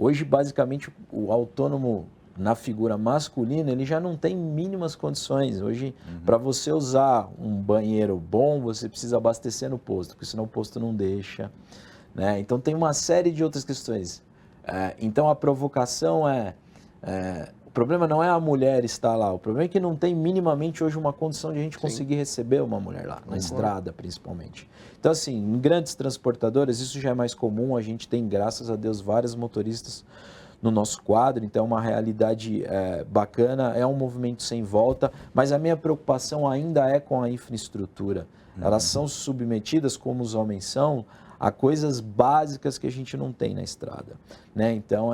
Hoje, basicamente, o autônomo na figura masculina, ele já não tem mínimas condições. Hoje, para você usar um banheiro bom, você precisa abastecer no posto, porque senão o posto não deixa, né? Então, tem uma série de outras questões. Então, a provocação o problema não é a mulher estar lá, o problema é que não tem minimamente hoje uma condição de a gente conseguir receber uma mulher lá, na estrada principalmente. Então, assim, em grandes transportadoras, isso já é mais comum, a gente tem, graças a Deus, vários motoristas no nosso quadro, então é uma realidade bacana, é um movimento sem volta, mas a minha preocupação ainda é com a infraestrutura. Elas são submetidas, como os homens são, a coisas básicas que a gente não tem na estrada, né? Então,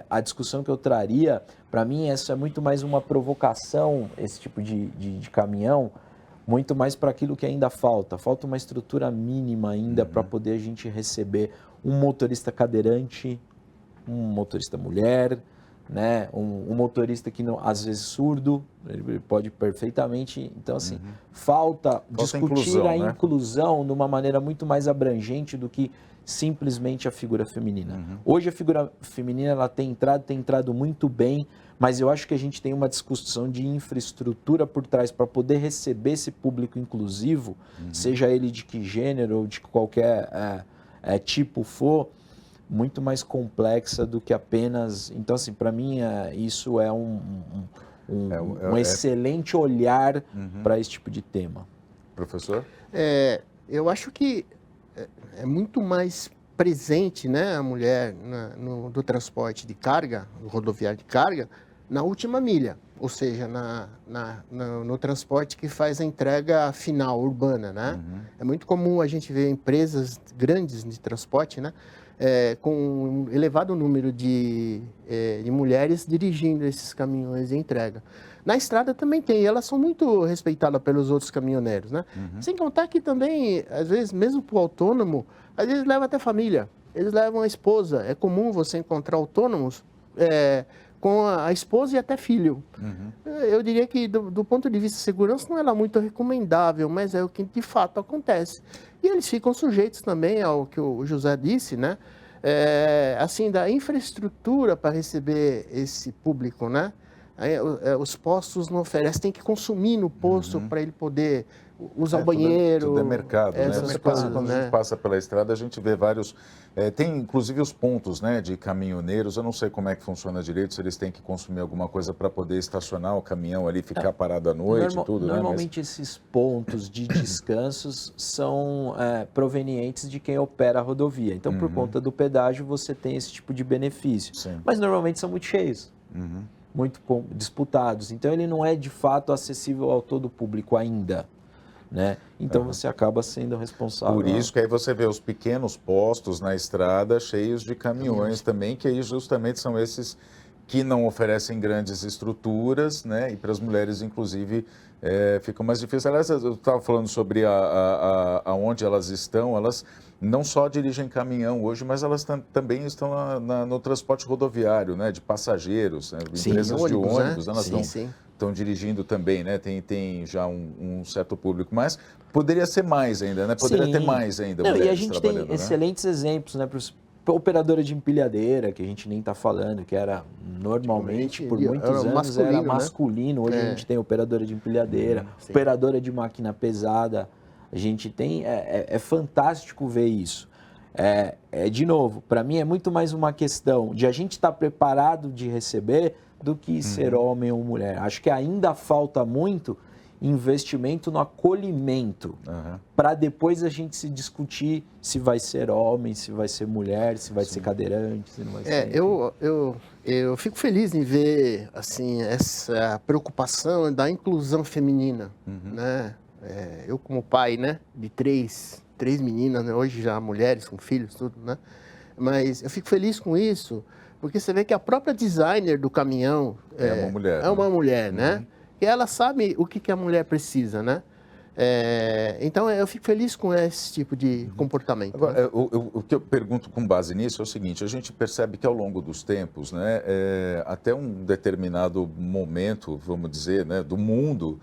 a discussão que eu traria, para mim, essa é muito mais uma provocação, esse tipo de caminhão, muito mais para aquilo que ainda falta. Falta uma estrutura mínima ainda para poder a gente receber um motorista cadeirante, um motorista mulher, né? Um motorista que não, às vezes surdo, ele pode perfeitamente. Então, assim, falta discutir a inclusão de uma maneira muito mais abrangente do que simplesmente a figura feminina. Hoje a figura feminina ela tem entrado muito bem, mas eu acho que a gente tem uma discussão de infraestrutura por trás para poder receber esse público inclusivo, seja ele de que gênero ou de qualquer tipo for, muito mais complexa do que apenas... Então, assim, para mim, isso é um excelente olhar para esse tipo de tema. Professor? Eu acho que é muito mais presente, né, a mulher do transporte de carga, no rodoviário de carga, na última milha, ou seja, no transporte que faz a entrega final, urbana, né? É muito comum a gente ver empresas grandes de transporte, né, com um elevado número de mulheres dirigindo esses caminhões de entrega. Na estrada também tem, e elas são muito respeitadas pelos outros caminhoneiros, né? Sem contar que também, às vezes, mesmo para o autônomo, às vezes leva até família, eles levam a esposa. É comum você encontrar autônomos com a esposa e até filho. Eu diria que, do ponto de vista de segurança, não é lá muito recomendável, mas é o que de fato acontece. E eles ficam sujeitos também ao que o José disse, né? Assim, da infraestrutura para receber esse público, né? Os postos não oferecem, tem que consumir no posto para ele poder usar o banheiro. Tudo é mercado, né? Coisas, Quando a gente passa pela estrada, a gente vê vários... tem inclusive os pontos, né, de caminhoneiros. Eu não sei como é que funciona direito, se eles têm que consumir alguma coisa para poder estacionar o caminhão ali, ficar parado à noite e tudo, Normalmente, né? esses pontos de descansos são provenientes de quem opera a rodovia. Então, por conta do pedágio, você tem esse tipo de benefício. Sim. Mas normalmente são muito cheios. Muito disputados. Então, ele não é de fato acessível ao todo público ainda, né? Então, você acaba sendo responsável. Por isso que aí você vê os pequenos postos na estrada cheios de caminhões também, que aí justamente são esses que não oferecem grandes estruturas, né? E para as mulheres, inclusive, fica mais difícil. Aliás, eu estava falando sobre aonde elas estão, elas não só dirigem caminhão hoje, mas elas também estão no transporte rodoviário, né? De passageiros, né? Empresas de ônibus, né? Elas estão dirigindo também, né? Tem já um certo público, mas poderia ser mais ainda, né? Poderia ter mais ainda mulheres e a gente tem excelentes exemplos, né? Operadora de empilhadeira, que a gente nem está falando, que era normalmente, por muitos anos, era masculino. Hoje a gente tem operadora de empilhadeira, operadora de máquina pesada. A gente tem... É fantástico ver isso. De novo, para mim é muito mais uma questão de a gente estar preparado de receber do que ser homem ou mulher. Acho que ainda falta muito investimento no acolhimento, para depois a gente se discutir se vai ser homem, se vai ser mulher, se vai ser cadeirante, se não vai ser... Eu fico feliz em ver assim, essa preocupação da inclusão feminina, né? Eu como pai, né, de três meninas, né? Hoje já mulheres com filhos, tudo, né? Mas eu fico feliz com isso, porque você vê que a própria designer do caminhão é uma mulher, né? E ela sabe o que a mulher precisa, né? Então, eu fico feliz com esse tipo de comportamento. Agora, né? O que eu pergunto com base nisso é o seguinte: a gente percebe que ao longo dos tempos, né, até um determinado momento, vamos dizer, né, do mundo,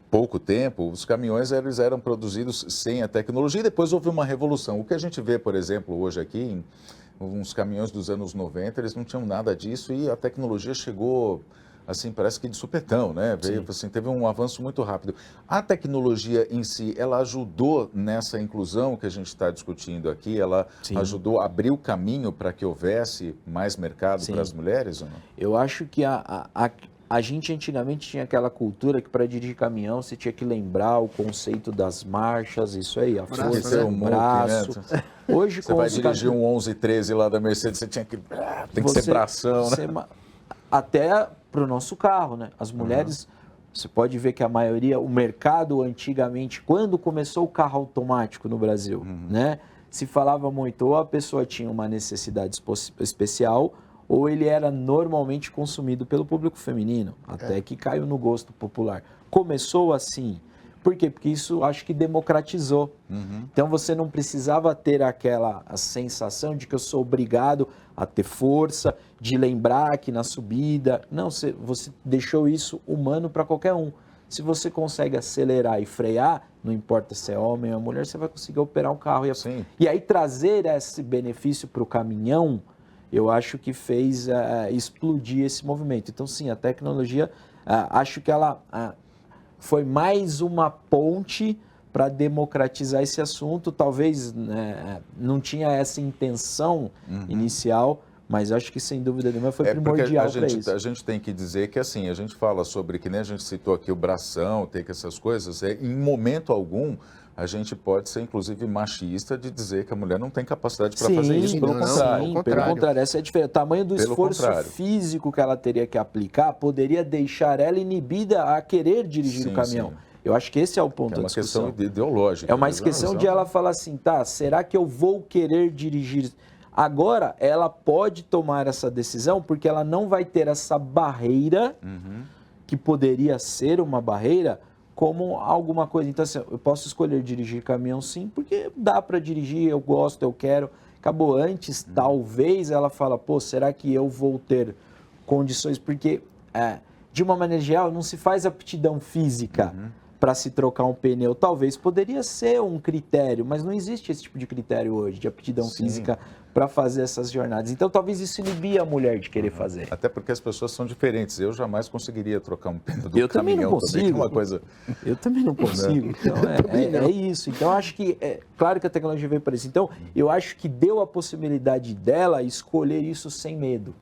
pouco tempo, os caminhões eles eram produzidos sem a tecnologia e depois houve uma revolução. O que a gente vê, por exemplo, hoje aqui uns caminhões dos anos 90, eles não tinham nada disso e a tecnologia chegou, assim, parece que de supetão, né? Veio, assim, teve um avanço muito rápido. A tecnologia em si, ela ajudou nessa inclusão que a gente está discutindo aqui? Ela Sim. ajudou a abrir o caminho para que houvesse mais mercado Sim. para as mulheres ou não? Eu acho que a gente antigamente tinha aquela cultura que para dirigir caminhão você tinha que lembrar o conceito das marchas, isso aí, a Braço, força né? do O muque, braço. né? Hoje, Você com vai os dirigir um 1113 lá da Mercedes, você tinha que... tem que ser bração, né? Até para o nosso carro, né? As mulheres, você pode ver que a maioria, o mercado antigamente, quando começou o carro automático no Brasil, né? Se falava muito, ou a pessoa tinha uma necessidade especial, ou ele era normalmente consumido pelo público feminino, até que caiu no gosto popular. Começou assim. Por quê? Porque isso acho que democratizou. Então você não precisava ter a sensação de que eu sou obrigado a ter força, de lembrar que na subida. Não, você deixou isso humano para qualquer um. Se você consegue acelerar e frear, não importa se é homem ou mulher, você vai conseguir operar um carro. Sim. E aí trazer esse benefício para o caminhão, eu acho que fez explodir esse movimento. Então, sim, a tecnologia, acho que ela foi mais uma ponte para democratizar esse assunto. Talvez não tinha essa intenção inicial, mas acho que, sem dúvida nenhuma, foi primordial para isso. A gente tem que dizer que, assim, a gente fala sobre, que nem a gente citou aqui, o bração, ter que essas coisas, em momento algum, a gente pode ser, inclusive, machista de dizer que a mulher não tem capacidade para fazer isso, pelo contrário. Sim, pelo contrário, essa é a diferença. O tamanho do esforço físico que ela teria que aplicar poderia deixar ela inibida a querer dirigir o caminhão. Sim. Eu acho que esse é o ponto da discussão. É uma questão ideológica. É uma questão de ela falar assim, tá, será que eu vou querer dirigir? Agora, ela pode tomar essa decisão porque ela não vai ter essa barreira, que poderia ser uma barreira, como alguma coisa. Então, assim, eu posso escolher dirigir caminhão sim, porque dá para dirigir, eu gosto, eu quero. Acabou antes, talvez ela fala, pô, será que eu vou ter condições? Porque, de uma maneira geral, não se faz aptidão física para se trocar um pneu. Talvez poderia ser um critério, mas não existe esse tipo de critério hoje, de aptidão física para fazer essas jornadas. Então, talvez isso inibia a mulher de querer fazer. Até porque as pessoas são diferentes. Eu jamais conseguiria trocar um pneu do caminhão. Eu também não consigo. Uma coisa... Eu também não consigo. Então, é isso. Então, acho que, claro que a tecnologia veio para isso. Então, eu acho que deu a possibilidade dela escolher isso sem medo.